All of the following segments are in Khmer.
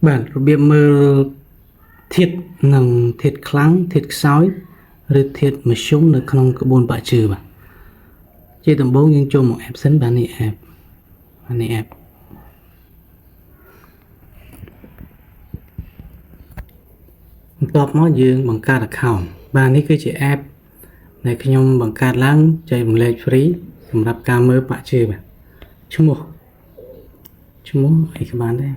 bạn biết mơ thiết nằng thiết kháng thiết sói rồi thiết mà sốngនៅក្នុងក្បួនបាក់ជឿបាទជាដំបូងយើងចូលមក app សិនបាទនេះ app បន្ទាប់មកយើងបង្កើត account បាទនេះគឺជា app ដែលខ្ញុំបង្កើតឡើងចែករំលែក free សម្រាប់ការមើលបាក់ជឿបាទឈ្មោះអីក៏បានដែរ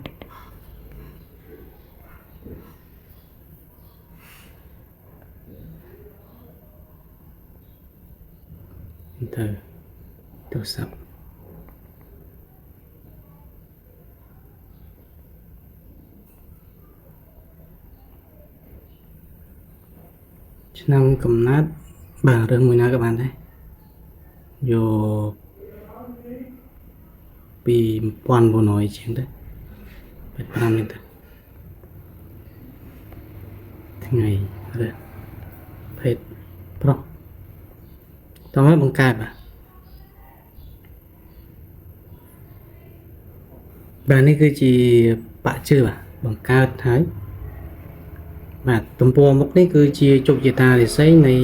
ទៅទូរស័ព្ទឆ្នាំកំណើតបាទរឿងមួយណាក៏បានដែរយកពី1900ជាងទៅ85នេះទៅថ្ងៃឬភេទប្រុសតោះមកបង្កើតបាទនេះគឺជាបាក់ជឿបាទបង្កើតហើយបាទទំព័រមុខនេះគឺជាជោគជតារិស័យនៃ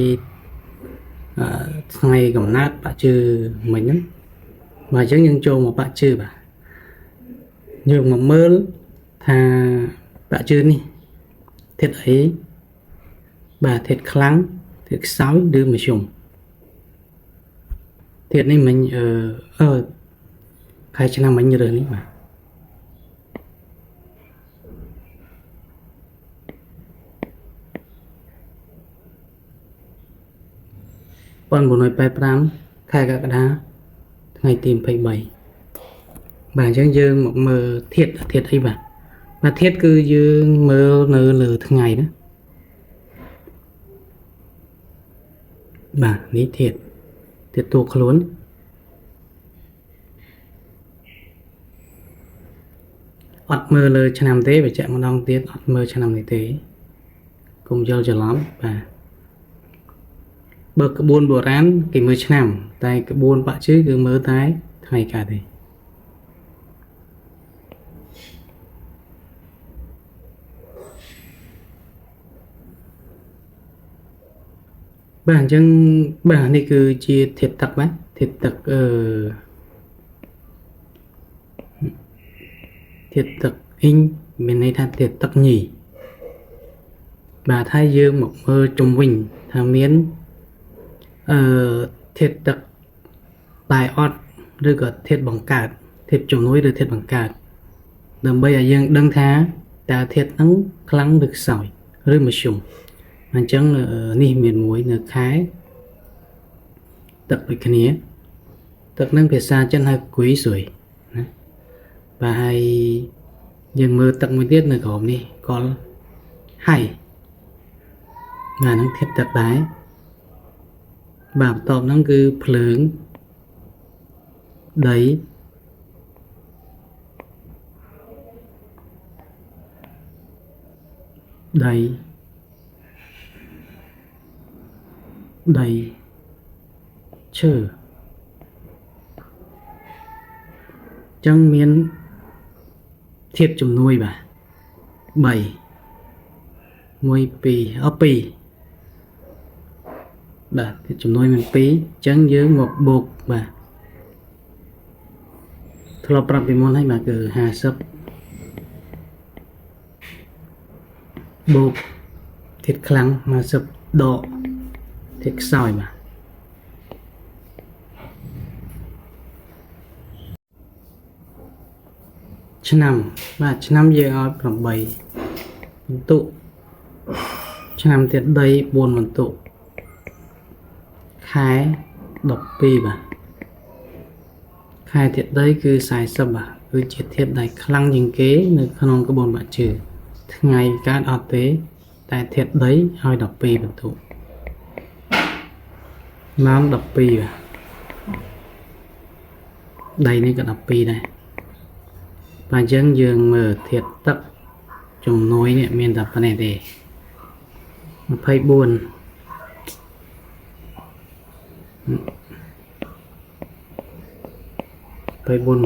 ថ្ងៃកំណើតបាក់ជឿមិញហ្នឹងបាទអញ្ចឹងយើងចូលមកបាក់ជឿបាទយើងមកមើលថាបាក់ជឿនេះធាតុអីបាទធាតុខ្លាំងធាតុខ្សោយឬមធ្យមធាតុនេះមិញខែឆ្នាំមិញរើសនេះបាទ1985ខែកក្កដាថ្ងៃទី23បាទអញ្ចឹងយើងមកមើលធាតុអីបាទធាតុគឺយើងមើលនៅលើថ្ងៃណាបាទនេះធាតុតួខ្លួនអត់មើលលើឆ្នាំទេបញ្ជាក់ម្ដងទៀតអត់មើលឆ្នាំនេះទេកុំយល់ច្រឡំបាទបើក្បួនបុរាណគេមើលឆ្នាំតែក្បួនបាក់ជឿគឺមើលតែថ្ងៃកើតទេបាទអញ្ចឹងបាទនេះគឺជាធាតុទឹកបាទធាតុទឹកធាតុទឹកអ៊ីងមានន័យថាធាតុទឹកញីបាទហើយយើងមកមើលជុំវិញថាមានធាតុទឹកតែអត់ឬក៏ធាតុបង្កើតធាតុជំនួយឬធាតុបង្កើតដើម្បីឲ្យយើងដឹងថាតើធាតុហ្នឹងខ្លាំងឬខ្សោយឬមធ្យមអញ្ចឹងនេះមានមួយនៅខែទឹកដូចគ្នាទឹកហ្នឹងភាសាចិនហៅគួយស៊ុយណាបាទហើយយើងមើលទឹកមួយទៀតនៅក្រោមនេះកលហៃបាទហ្នឹងធាតុទឹកដែរបាទបន្ទាប់ហ្នឹងគឺភ្លើងដីឈើចឹងមានធាតុជំនួយបាទ3 1 2បាទចំនួនមាន2អញ្ចឹងយើងមកបូកបាទធ្លាប់ប្រាប់ពីមុនហើយបាទគឺ50បូកធាតុខ្លាំង50ដកធាតុខ្សោយបាទឆ្នាំបាទឆ្នាំយើងឲ្យ8បន្ទុកឆ្នាំទៀតដី4បន្ទុកខែ12បាទខែធាតុដីគឺ40បាទគឺជាធាតុដែលខ្លាំងជាងគេនៅក្នុងក្បួនបាក់ជឿថ្ងៃកើតអត់ទេតែធាតុដីឲ្យ12បន្ទុកម៉ោង12បាទដីនេះក៏12ដែរបាទអញ្ចឹងយើងមើលធាតុទឹកជំនួយនេះមានតែប៉ុណ្ណេះទេ24បន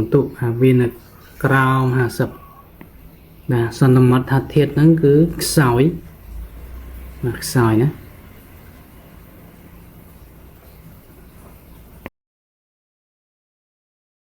្ទុកវានៅក្រោម50 là sân tầm mất thắt thiệt nó cứ sỏi nè